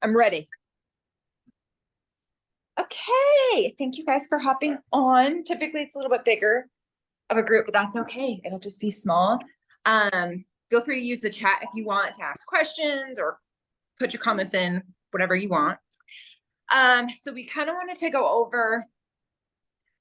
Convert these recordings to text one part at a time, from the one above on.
I'm ready. Okay, thank you guys for hopping on. Typically it's a little bit bigger of a group, but that's okay. It'll just be small. Feel free to use the chat if you want to ask questions or put your comments in, whatever you want. So we kind of wanted to go over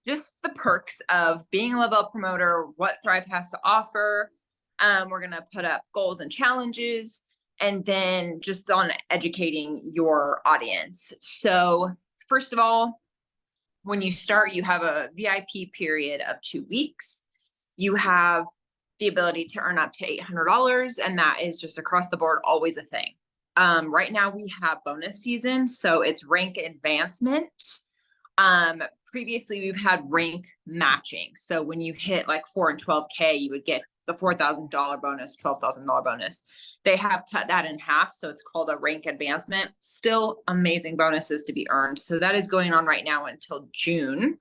just the perks of being a level up promoter, what Thrive has to offer. We're going to put up goals and challenges, and then just on educating your audience. So first of all, when you start, you have a VIP period of 2 weeks. You have the ability to earn up to $800, and that is just across the board, always a thing. Right now we have bonus season, so it's rank advancement. Previously we've had rank matching. So when you hit like 4 and 12K, you would get the $4,000 bonus, $12,000 bonus. They have cut that in half. So it's called a rank advancement. Still amazing bonuses to be earned. So that is going on right now until June.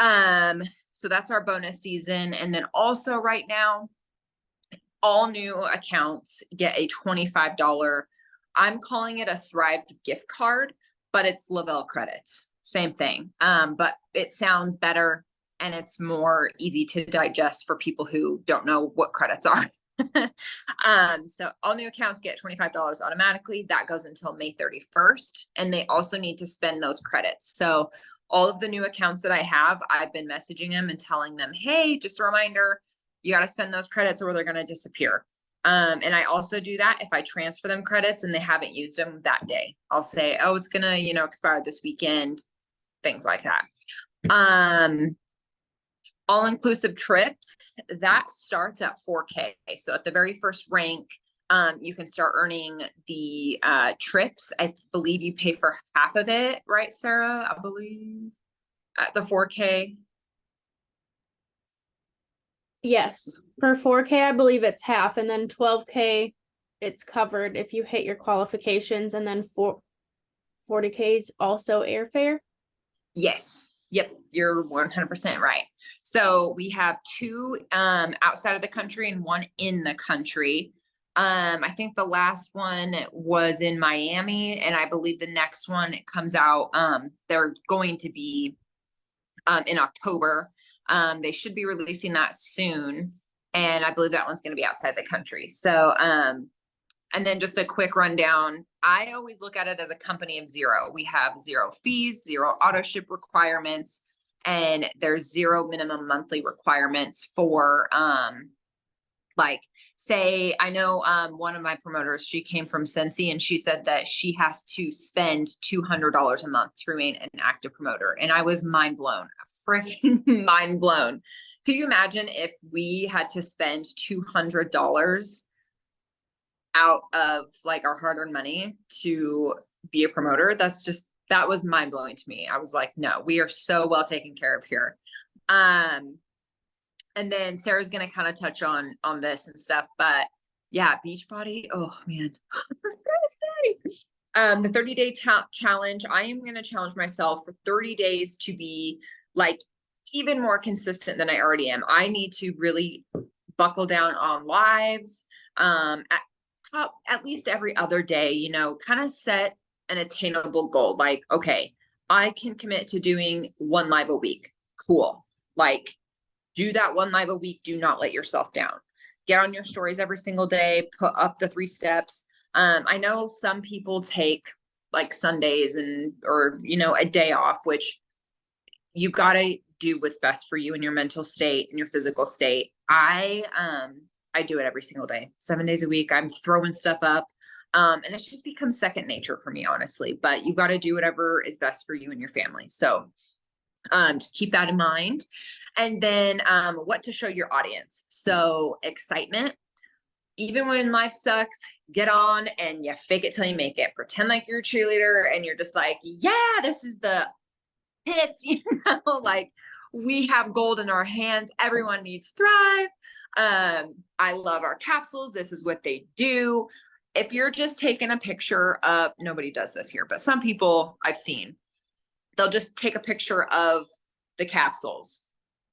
So that's our bonus season. And then also right now, all new accounts get a $25, I'm calling it a Thrive gift card, but it's Lavelle credits. Same thing. But it sounds better and it's more easy to digest for people who don't know what credits are. So all new accounts get $25 automatically. That goes until May 31st. And they also need to spend those credits. So all of the new accounts that I have, I've been messaging them and telling them, hey, just a reminder, you got to spend those credits or they're going to disappear. And I also do that if I transfer them credits and they haven't used them that day. I'll say, oh, it's going to, expire this weekend, things like that. All-inclusive trips, that starts at 4K. So at the very first rank, you can start earning the trips. I believe you pay for half of it, right, Sarah? I believe at the 4K. Yes, for 4K, I believe it's half, and then 12K, it's covered if you hit your qualifications, and then 40K is also airfare. Yes. Yep. You're 100% right. So we have 2 outside of the country and 1 in the country. I think the last one was in Miami, and I believe the next one comes out. They're going to be in October. They should be releasing that soon. And I believe that one's going to be outside the country. So, and then just a quick rundown. I always look at it as a company of zero. We have 0 fees, 0 auto ship requirements, and there's 0 minimum monthly requirements for, like, say, I know one of my promoters, she came from Scentsy, and she said that she has to spend $200 a month to remain an active promoter. And I was mind blown, freaking mind blown. Could you imagine if we had to spend $200 out of like our hard-earned money to be a promoter? That was mind blowing to me. I was like, no, we are so well taken care of here. And then Sarah's going to kind of touch on this and stuff, but yeah, Beachbody. Oh man. The 30-day challenge. I am going to challenge myself for 30 days to be like even more consistent than I already am. I need to really buckle down on lives, at least every other day, kind of set an attainable goal. Like, okay, I can commit to doing 1 live a week. Cool. Like, do that 1 live a week. Do not let yourself down. Get on your stories every single day, put up the 3 steps. I know some people take like Sundays or a day off, which you got to do what's best for you in your mental state and your physical state. I do it every single day, 7 days a week. I'm throwing stuff up. And it's just become second nature for me, honestly, but you got to do whatever is best for you and your family. So just keep that in mind. And then what to show your audience. So excitement. Even when life sucks, get on and you fake it till you make it. Pretend like you're a cheerleader and you're just like, yeah, this is the hits, like we have gold in our hands. Everyone needs Thrive. I love our capsules. This is what they do. If you're just taking a picture of, nobody does this here, but some people I've seen, they'll just take a picture of the capsules.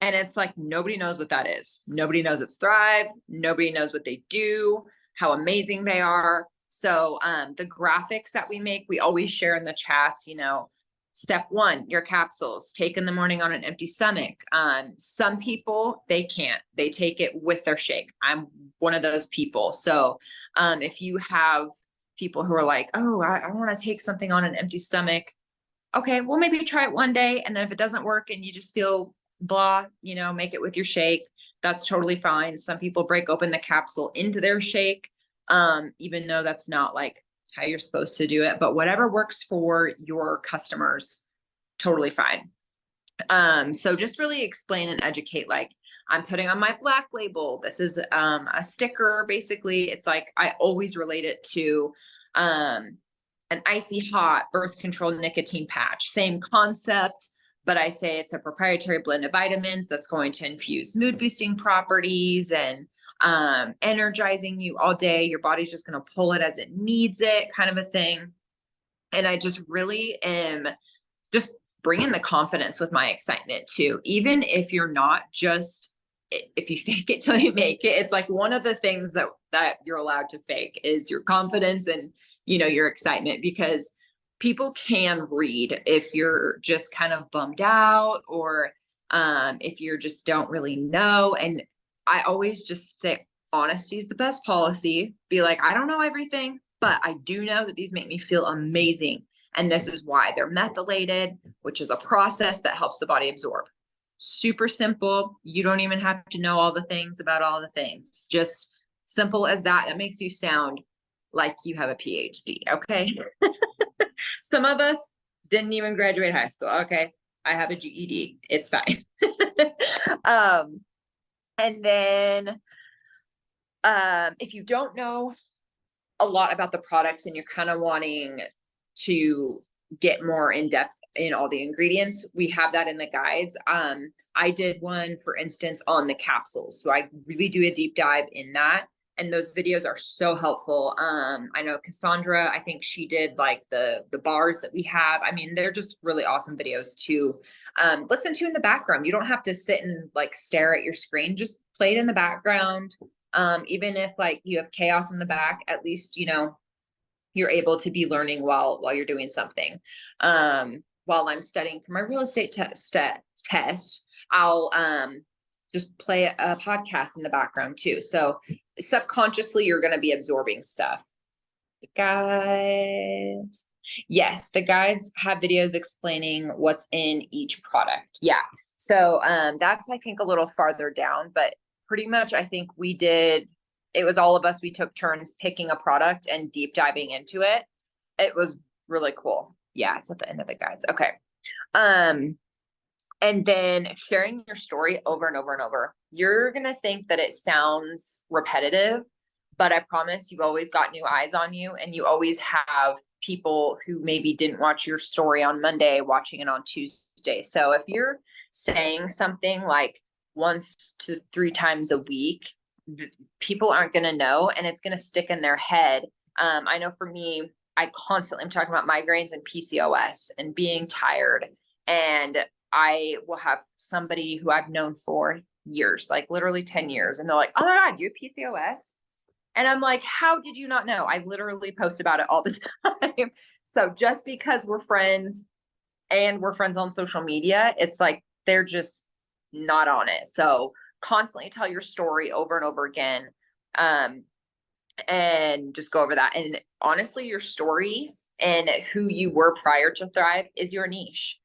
And it's like, nobody knows what that is. Nobody knows it's Thrive. Nobody knows what they do, how amazing they are. So, the graphics that we make, we always share in the chats, step one, your capsules, take in the morning on an empty stomach. Some people, they can't, they take it with their shake. I'm one of those people. So, if you have people who are like, oh, I want to take something on an empty stomach. Okay, well, maybe try it one day. And then if it doesn't work and you just feel blah, make it with your shake. That's totally fine. Some people break open the capsule into their shake, even though that's not like how you're supposed to do it, but whatever works for your customers, totally fine. So just really explain and educate, like, I'm putting on my Black Label. This is a sticker. Basically, it's like I always relate it to an icy hot birth control nicotine patch. Same concept, but I say it's a proprietary blend of vitamins that's going to infuse mood boosting properties and energizing you all day. Your body's just going to pull it as it needs it, kind of a thing. And I just really am just bringing the confidence with my excitement too. Even if you're not just, if you fake it till you make it, it's like one of the things that you're allowed to fake is your confidence and, your excitement, because people can read if you're just kind of bummed out, or if you're just don't really know. And I always just say, honesty is the best policy. Be like, I don't know everything, but I do know that these make me feel amazing. And this is why they're methylated, which is a process that helps the body absorb. Super simple. You don't even have to know all the things about all the things. Just simple as that. That makes you sound like you have a PhD. Okay. Some of us didn't even graduate high school. Okay. I have a GED. It's fine. And then, if you don't know a lot about the products and you're kind of wanting to get more in depth in all the ingredients, we have that in the guides. I did one, for instance, on the capsules. So I really do a deep dive in that. And those videos are so helpful. I know Cassandra, I think she did like the bars that we have. I mean, they're just really awesome videos to listen to in the background. You don't have to sit and like stare at your screen, just play it in the background. Even if like you have chaos in the back, at least, you're able to be learning while you're doing something. While I'm studying for my real estate test, I'll just play a podcast in the background too. So subconsciously, you're going to be absorbing stuff. The guides. Yes, the guides have videos explaining what's in each product. Yeah. So that's, I think, a little farther down, but pretty much I think it was all of us, we took turns picking a product and deep diving into it. It was really cool. Yeah, it's at the end of the guides. Okay. And then sharing your story over and over and over. You're going to think that it sounds repetitive, but I promise you've always got new eyes on you, and you always have people who maybe didn't watch your story on Monday watching it on Tuesday. So if you're saying something like once to 3 times a week, people aren't going to know, and it's going to stick in their head. I know for me, I constantly am talking about migraines and PCOS and being tired. And I will have somebody who I've known for years, like literally 10 years. And they're like, oh my God, you have PCOS? And I'm like, how did you not know? I literally post about it all the time. So just because we're friends and we're friends on social media, it's like, they're just not on it. So constantly tell your story over and over again. And just go over that. And honestly, your story and who you were prior to Thrive is your niche.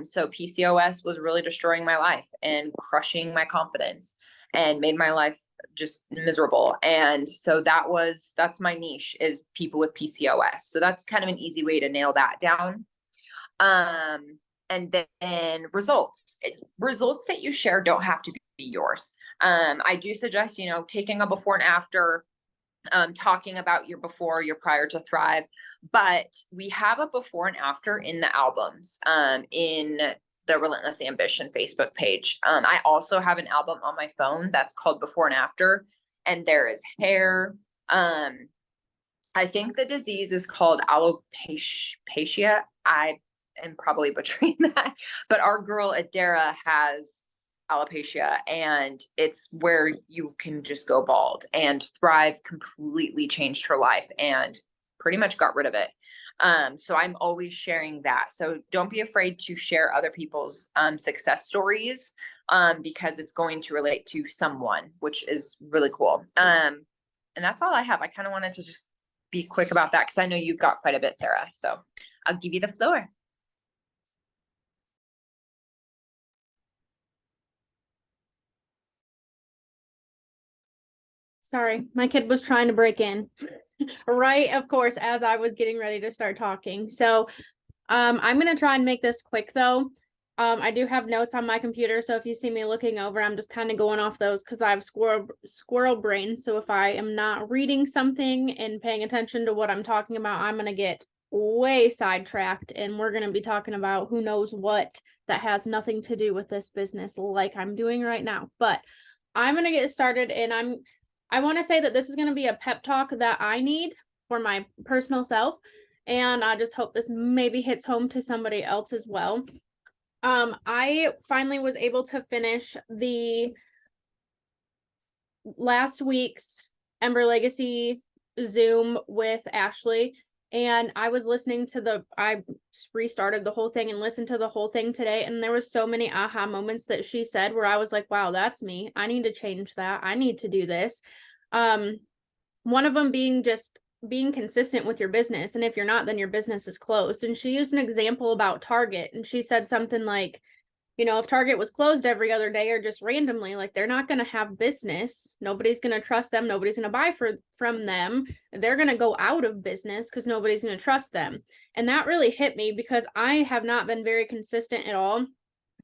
So PCOS was really destroying my life and crushing my confidence and made my life just miserable. And so that's my niche, is people with PCOS. So that's kind of an easy way to nail that down. And then results that you share don't have to be yours. I do suggest, taking a before and after, talking about your before, your prior to Thrive, but we have a before and after in the albums, in the Relentless Ambition Facebook page. I also have an album on my phone that's called Before and After, and there is hair. I think the disease is called alopecia. I am probably butchering that, but our girl Adara has alopecia, and it's where you can just go bald. And Thrive completely changed her life and pretty much got rid of it. So I'm always sharing that. So don't be afraid to share other people's success stories, because it's going to relate to someone, which is really cool. And that's all I have. I kind of wanted to just be quick about that because I know you've got quite a bit, Sarah. So I'll give you the floor. Sorry, my kid was trying to break in. Right, of course, as I was getting ready to start talking. So I'm gonna try and make this quick though. I do have notes on my computer, so if you see me looking over, I'm just kind of going off those because I have squirrel brain. So if I am not reading something and paying attention to what I'm talking about, I'm gonna get way sidetracked, and we're gonna be talking about who knows what that has nothing to do with this business like I'm doing right now. But I'm gonna get started, and I want to say that this is going to be a pep talk that I need for my personal self. And I just hope this maybe hits home to somebody else as well. I finally was able to finish the last week's Ember Legacy Zoom with Ashley. And I was listening to I restarted the whole thing and listened to the whole thing today. And there was so many aha moments that she said where I was like, wow, that's me. I need to change that. I need to do this. One of them being just being consistent with your business. And if you're not, then your business is closed. And she used an example about Target. And she said something like, you know, if Target was closed every other day or just randomly, like they're not going to have business. Nobody's going to trust them. Nobody's going to buy from them. They're going to go out of business because nobody's going to trust them. And that really hit me because I have not been very consistent at all.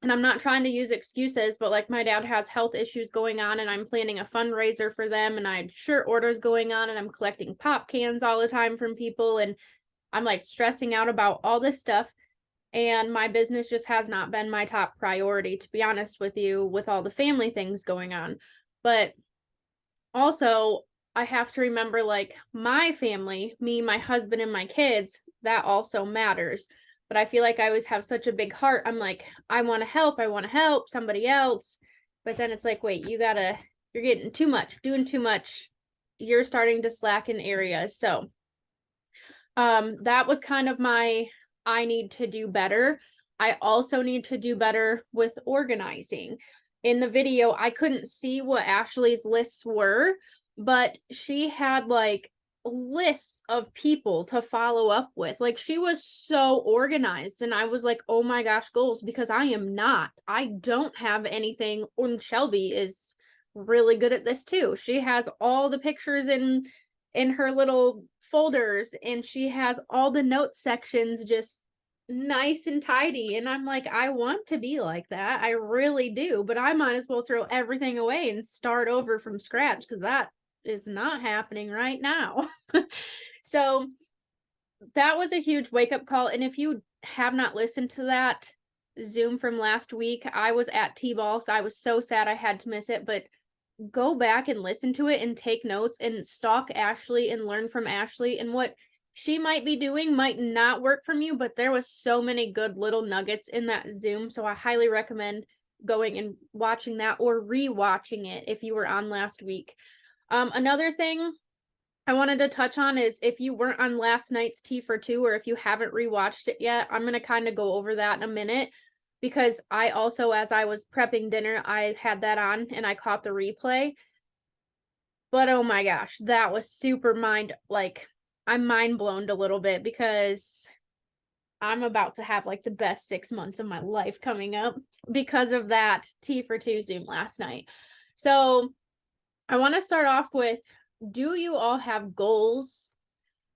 And I'm not trying to use excuses, but like my dad has health issues going on and I'm planning a fundraiser for them and I had shirt orders going on and I'm collecting pop cans all the time from people. And I'm like stressing out about all this stuff. And my business just has not been my top priority, to be honest with you, with all the family things going on. But also, I have to remember like my family, me, my husband, and my kids, that also matters. But I feel like I always have such a big heart. I'm like, I want to help somebody else. But then it's like, wait, you're getting too much, doing too much. You're starting to slack in areas. So that was kind of I need to do better. I also need to do better with organizing. In the video, I couldn't see what Ashley's lists were, but she had like lists of people to follow up with. Like she was so organized and I was like, oh my gosh, goals, because I am not. I don't have anything. And Shelby is really good at this too. She has all the pictures in her little folders and she has all the note sections just nice and tidy. And I'm like, I want to be like that. I really do, but I might as well throw everything away and start over from scratch because that is not happening right now. So that was a huge wake-up call. And if you have not listened to that Zoom from last week, I was at T-ball, so I was so sad I had to miss it, but go back and listen to it and take notes and stalk Ashley and learn from Ashley. And what she might be doing might not work from you, but there was so many good little nuggets in that Zoom. So I highly recommend going and watching that or re-watching it if you were on last week. Another thing I wanted to touch on is if you weren't on last night's Tea for Two, or if you haven't rewatched it yet, I'm going to kind of go over that in a minute because I also, as I was prepping dinner, I had that on and I caught the replay. But oh my gosh, that was super I'm mind blown a little bit because I'm about to have like the best 6 months of my life coming up because of that Tea for Two Zoom last night. So I want to start off with, do you all have goals?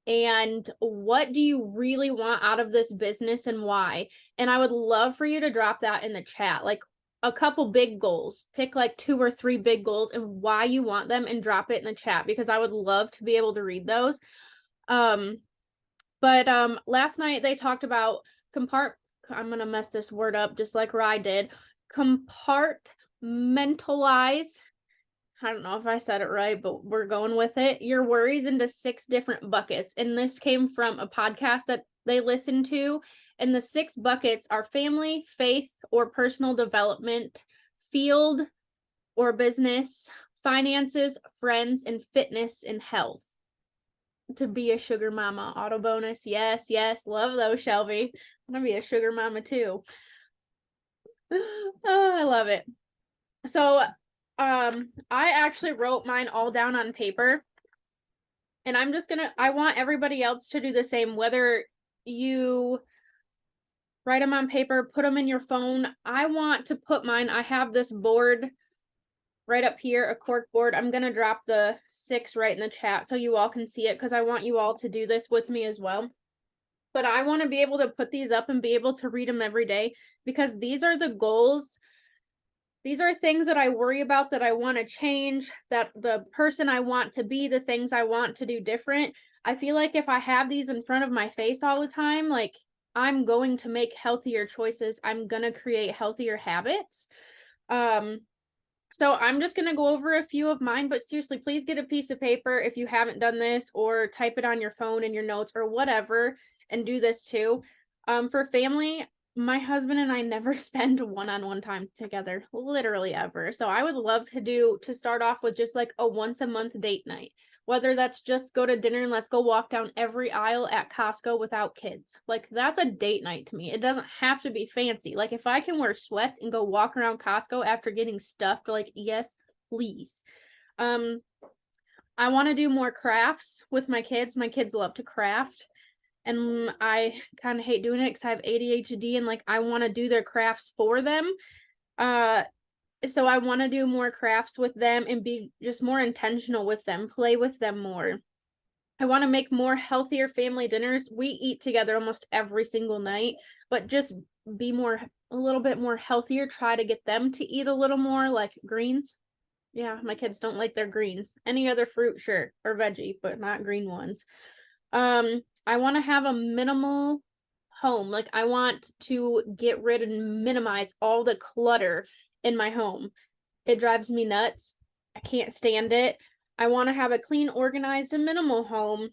And what do you really want out of this business and why? And I would love for you to drop that in the chat, like a couple big goals. Pick like 2 or 3 big goals and why you want them and drop it in the chat because I would love to be able to read those. But last night they talked about I'm going to mess this word up just like Rye did. Compartmentalize. I don't know if I said it right, but we're going with it. Your worries into 6 different buckets. And this came from a podcast that they listened to. And the 6 buckets are family, faith, or personal development, field or business, finances, friends, and fitness and health. To be a sugar mama. Auto bonus. Yes, yes. Love those, Shelby. I'm gonna be a sugar mama too. Oh, I love it. So I actually wrote mine all down on paper. And I want everybody else to do the same, whether you write them on paper, put them in your phone. I want to put mine, I have this board right up here, a cork board. I'm going to drop the 6 right in the chat so you all can see it, because I want you all to do this with me as well. But I want to be able to put these up and be able to read them every day, because these are the goals. These are things that I worry about, that I want to change, that the person I want to be, the things I want to do different. I feel like if I have these in front of my face all the time, like, I'm going to make healthier choices. I'm going to create healthier habits. So I'm just going to go over a few of mine, but seriously, please get a piece of paper if you haven't done this, or type it on your phone in your notes or whatever, and do this too. For family, my husband and I never spend one-on-one time together, literally ever. So I would love to start off with just like a once a month date night, whether that's just go to dinner and let's go walk down every aisle at Costco without kids. Like, that's a date night to me. It doesn't have to be fancy. Like, if I can wear sweats and go walk around Costco after getting stuffed, like, yes, please. I want to do more crafts with my kids. My kids love to craft. And I kind of hate doing it because I have ADHD, and like, I want to do their crafts for them. So I want to do more crafts with them and be just more intentional with them, play with them more. I want to make more healthier family dinners. We eat together almost every single night, but just be a little bit more healthier. Try to get them to eat a little more, like greens. Yeah, my kids don't like their greens. Any other fruit, sure, or veggie, but not green ones. I want to have a minimal home. Like, I want to get rid and minimize all the clutter in my home. It drives me nuts. I can't stand it. I want to have a clean, organized, and minimal home.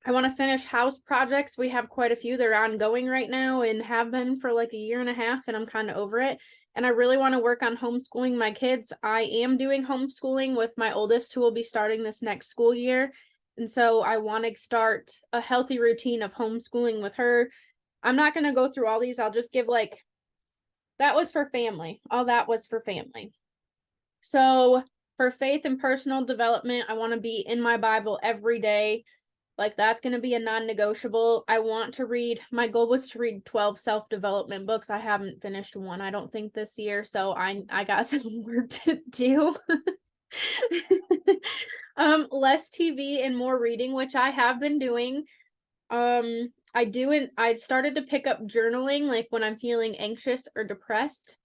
I want to finish house projects. We have quite a few. They're ongoing right now and have been for like a year and a half, and I'm kind of over it. And I really want to work on homeschooling my kids. I am doing homeschooling with my oldest, who will be starting this next school year. And so I want to start a healthy routine of homeschooling with her. I'm not going to go through all these. I'll just give like, that was for family. All that was for family. So for faith and personal development, I want to be in my Bible every day. Like, that's going to be a non-negotiable. I want to read, my goal was to read 12 self-development books. I haven't finished one, I don't think, this year. So I got some work to do. Less TV and more reading, which I have been doing. I started to pick up journaling, like when I'm feeling anxious or depressed.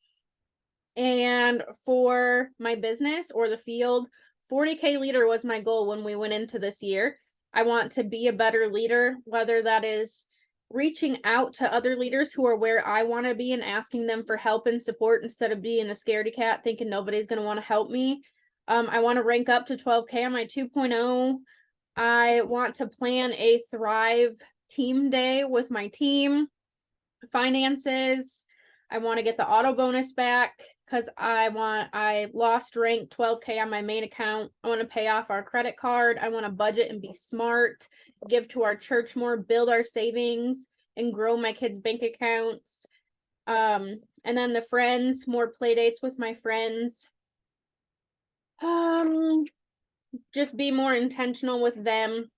And for my business or the field, 40K leader was my goal when we went into this year. I want to be a better leader, whether that is reaching out to other leaders who are where I want to be and asking them for help and support instead of being a scaredy cat thinking nobody's going to want to help me. I want to rank up to 12K on my 2.0. I want to plan a Thrive team day with my team. Finances. I want to get the auto bonus back because I lost rank 12K on my main account. I want to pay off our credit card. I want to budget and be smart, give to our church more, build our savings, and grow my kids' bank accounts. And then the friends, more play dates with my friends. Just be more intentional with them.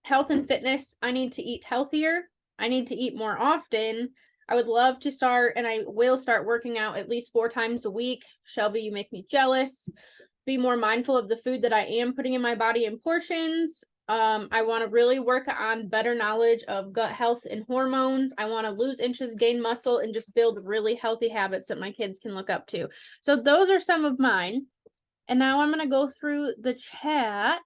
Health and fitness. I need to eat healthier. I need to eat more often. I would love to start, and I will start working out at least 4 times a week. Shelby, you make me jealous. Be more mindful of the food that I am putting in my body in portions. I want to really work on better knowledge of gut health and hormones. I want to lose inches, gain muscle, and just build really healthy habits that my kids can look up to. So those are some of mine. And now I'm going to go through the chat.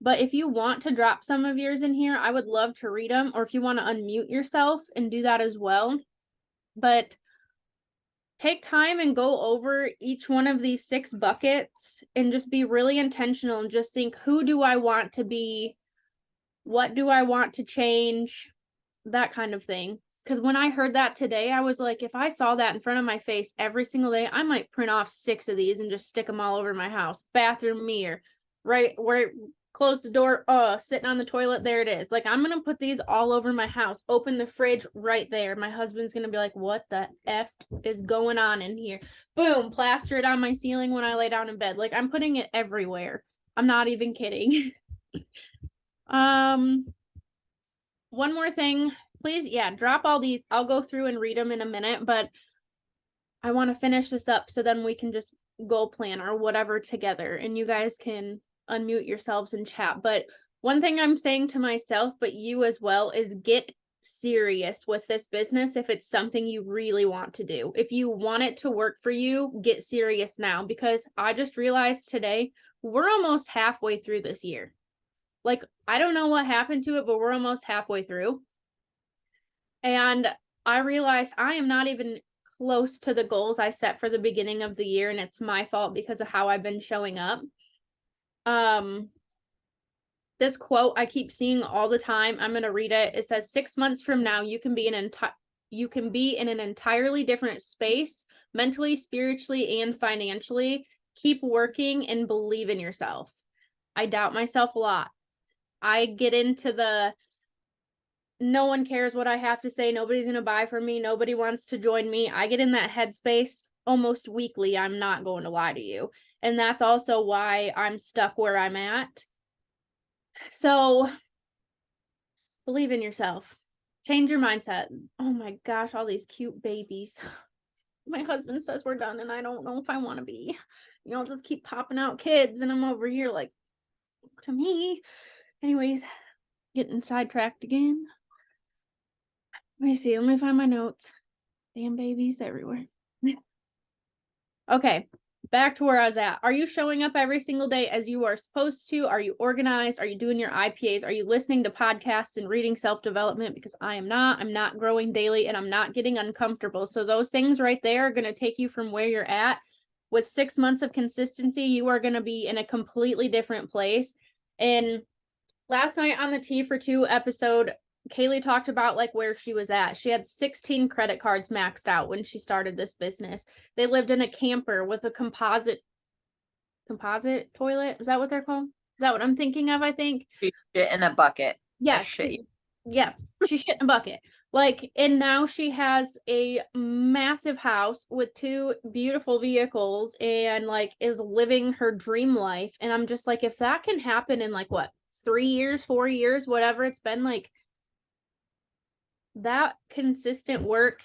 But if you want to drop some of yours in here, I would love to read them. Or if you want to unmute yourself and do that as well. But take time and go over each one of these 6 buckets and just be really intentional and just think, who do I want to be? What do I want to change? That kind of thing. Because when I heard that today, I was like, if I saw that in front of my face every single day, I might print off 6 of these and just stick them all over my house. Bathroom mirror, right where close the door, sitting on the toilet, there it is. Like, I'm gonna put these all over my house. Open the fridge right there. My husband's gonna be like, what the F is going on in here? Boom, plaster it on my ceiling when I lay down in bed. Like, I'm putting it everywhere. I'm not even kidding. One more thing, please. Yeah, drop all these. I'll go through and read them in a minute, but I want to finish this up so then we can just goal plan or whatever together and you guys can unmute yourselves and chat. But one thing I'm saying to myself, but you as well, is get serious with this business if it's something you really want to do. If you want it to work for you, get serious now, because I just realized today we're almost halfway through this year. Like, I don't know what happened to it, but we're almost halfway through. And I realized I am not even close to the goals I set for the beginning of the year, and it's my fault because of how I've been showing up. This quote I keep seeing all the time. I'm going to read it. It says, 6 months from now, you can be in an entirely different space, mentally, spiritually, and financially. Keep working and believe in yourself. I doubt myself a lot. I get into the no one cares what I have to say. Nobody's going to buy from me. Nobody wants to join me. I get in that headspace almost weekly. I'm not going to lie to you. And that's also why I'm stuck where I'm at. So believe in yourself. Change your mindset. Oh my gosh, all these cute babies. My husband says we're done and I don't know if I want to be. You know, just keep popping out kids and I'm over here like, to me. Anyways, getting sidetracked again. Let me see. Let me find my notes. Damn babies everywhere. Okay, back to where I was at. Are you showing up every single day as you are supposed to? Are you organized? Are you doing your IPAs? Are you listening to podcasts and reading self-development? Because I am not. I'm not growing daily and I'm not getting uncomfortable. So those things right there are going to take you from where you're at. With 6 months of consistency, you are going to be in a completely different place. And last night on the Tea for Two episode, Kaylee talked about like where she was at. She had 16 credit cards maxed out when she started this business. They lived in a camper with a composite toilet. Is that what they're called? Is that what I'm thinking of? I think. She shit in a bucket. Yeah. She shit in a bucket. Like, and now she has a massive house with 2 beautiful vehicles and like is living her dream life. And I'm just like, if that can happen in like what, 3 years, 4 years, whatever it's been, like, that consistent work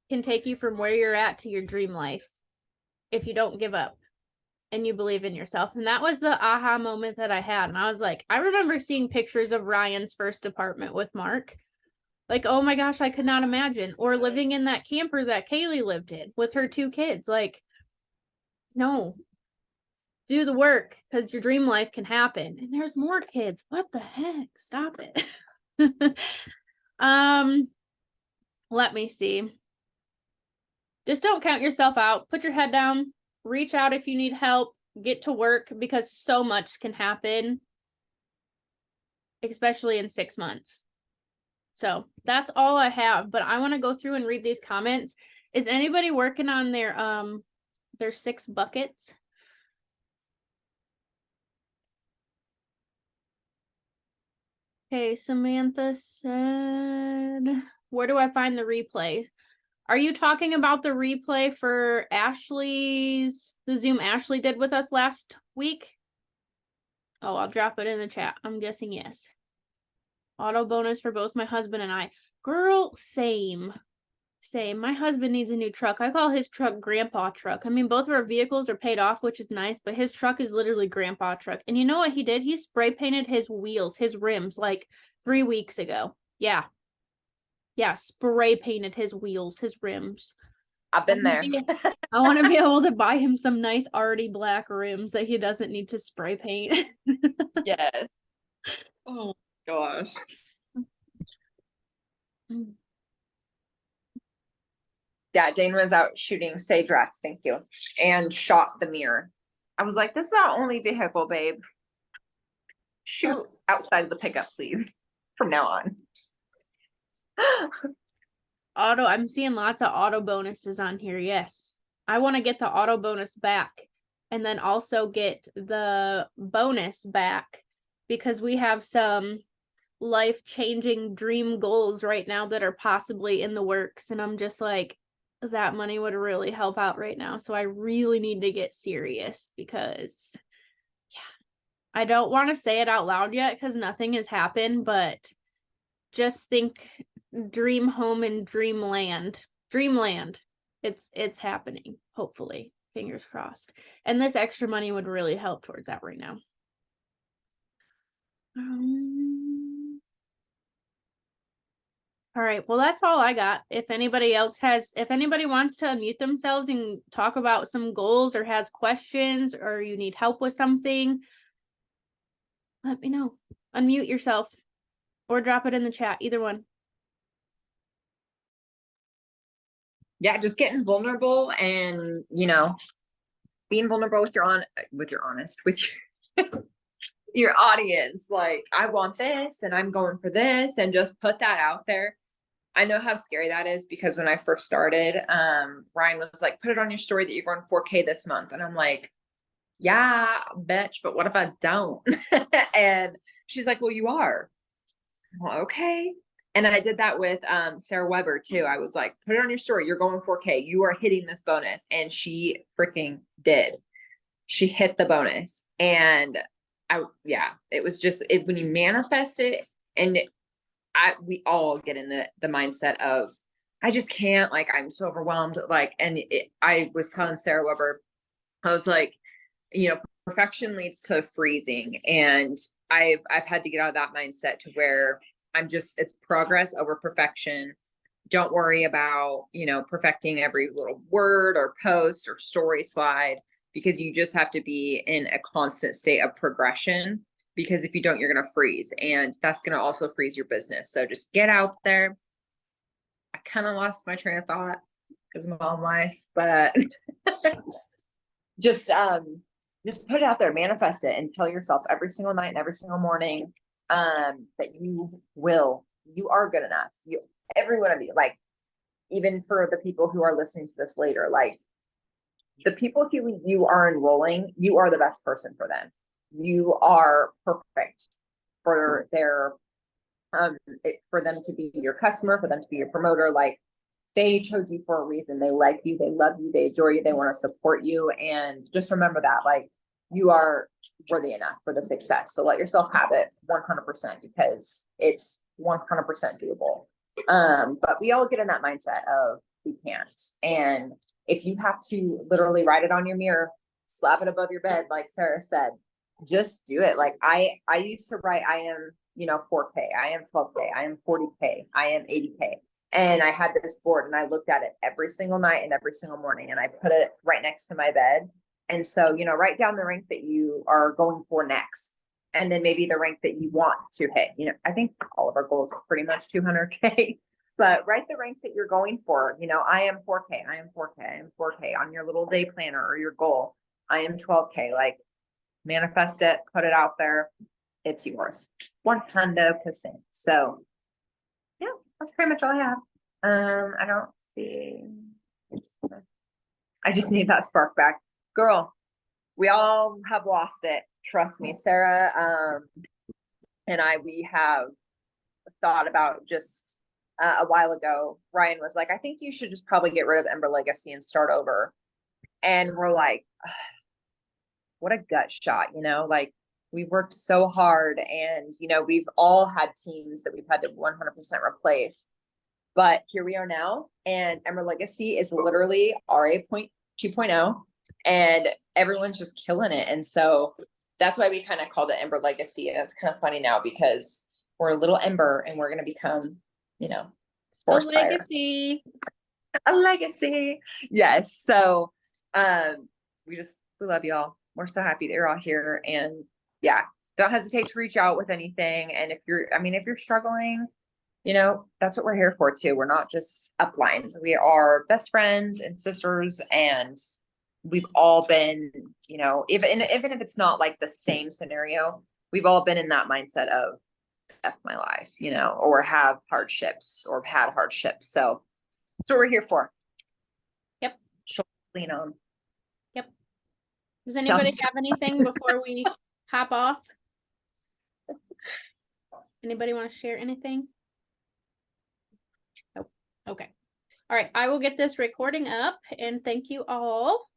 can take you from where you're at to your dream life if you don't give up and you believe in yourself. And that was the aha moment that I had. And I was like, I remember seeing pictures of Ryan's first apartment with Mark. Like, oh my gosh, I could not imagine. Or living in that camper that Kaylee lived in with her 2 kids. Like, no, do the work because your dream life can happen. And there's more kids. What the heck? Stop it. Let me see. Just don't count yourself out. Put your head down. Reach out if you need help. Get to work because so much can happen, especially in 6 months. So that's all I have, but I want to go through and read these comments. Is anybody working on their 6 buckets? Okay, Samantha said, where do I find the replay? Are you talking about the replay for the Zoom Ashley did with us last week? Oh, I'll drop it in the chat. I'm guessing yes. Auto bonus for both my husband and I. Girl, same. My husband needs a new truck. I call his truck grandpa truck. I mean, both of our vehicles are paid off, which is nice, but his truck is literally grandpa truck. And you know what he did? He spray painted his wheels, his rims, like 3 weeks ago. Yeah, spray painted his wheels, his rims. I've been there. I want to be able to buy him some nice already black rims that he doesn't need to spray paint. Yes. Oh gosh. Yeah, Dane was out shooting sage rats, thank you, and shot the mirror. I was like, this is our only vehicle, babe. Shoot outside of the pickup, please, from now on. I'm seeing lots of auto bonuses on here. Yes. I want to get the auto bonus back and then also get the bonus back because we have some life-changing dream goals right now that are possibly in the works. And I'm just like, that money would really help out right now. So I really need to get serious because I don't want to say it out loud yet because nothing has happened, but just think dream home and dreamland. Dreamland. It's happening, hopefully. Fingers crossed. And this extra money would really help towards that right now. All right, well, that's all I got. If anybody wants to unmute themselves and talk about some goals or has questions or you need help with something, let me know. Unmute yourself or drop it in the chat, either one. Yeah, just getting vulnerable and, being vulnerable with your audience. Like, I want this and I'm going for this, and just put that out there. I know how scary that is because when I first started, Ryan was like, put it on your story that you're going 4K this month. And I'm like, yeah, bitch, but what if I don't? And she's like, well, you are. Well, okay. And I did that with Sarah Weber too. I was like, put it on your story. You're going 4K. You are hitting this bonus. And she freaking did. She hit the bonus. And it was just when you manifest it, and we all get in the mindset of, I just can't, like, I'm so overwhelmed. Like, and I was telling Sarah Weber, I was like, perfection leads to freezing. And I've had to get out of that mindset to where it's progress over perfection. Don't worry about, perfecting every little word or post or story slide, because you just have to be in a constant state of progression, because if you don't, you're going to freeze, and that's going to also freeze your business. So just get out there. I kind of lost my train of thought because of mom life, but just put it out there, manifest it, and tell yourself every single night and every single morning that you are good enough. Every one of you, like, even for the people who are listening to this later, like, the people who you are enrolling, you are the best person for them. You are perfect for for them to be your customer, for them to be your promoter. Like, they chose you for a reason. They like you, they love you, they adore you, they want to support you. And just remember that, like, you are worthy enough for the success. So let yourself have it 100%, because it's 100% doable. But we all get in that mindset of we can't. And if you have to literally write it on your mirror, slap it above your bed, like Sarah said, just do it. Like, I used to write, I am, 4K, I am 12K, I am 40K, I am 80K. And I had this board and I looked at it every single night and every single morning, and I put it right next to my bed. And so, write down the rank that you are going for next. And then maybe the rank that you want to hit. I think all of our goals are pretty much 200K, but write the rank that you're going for. I am 4K, I am 4K, I am 4K on your little day planner or your goal. I am 12K, like, manifest it, put it out there. It's yours 100%. So yeah, that's pretty much all I have. I don't see. I just need that spark back. Girl, we all have lost it. Trust me, Sarah and we have thought about just a while ago. Ryan was like, I think you should just probably get rid of Ember Legacy and start over. And we're like, what a gut shot, like, we've worked so hard, and, we've all had teams that we've had to 100% replace. But here we are now, and Ember Legacy is literally RA 2.0, and everyone's just killing it. And so that's why we kind of called it Ember Legacy. And it's kind of funny now because we're a little Ember and we're going to become, Force Fire. A legacy. Yes. So we love y'all. We're so happy that you're all here. And yeah, don't hesitate to reach out with anything. And if you're struggling, that's what we're here for too. We're not just uplines. We are best friends and sisters, and we've all been, even if it's not like the same scenario, we've all been in that mindset of F my life, or have hardships or had hardships. So That's what we're here for. Yep. Shoulder lean on. Does anybody Dumpster. have anything before we hop off? Anybody want to share anything? Nope. Okay. All right. I will get this recording up and thank you all.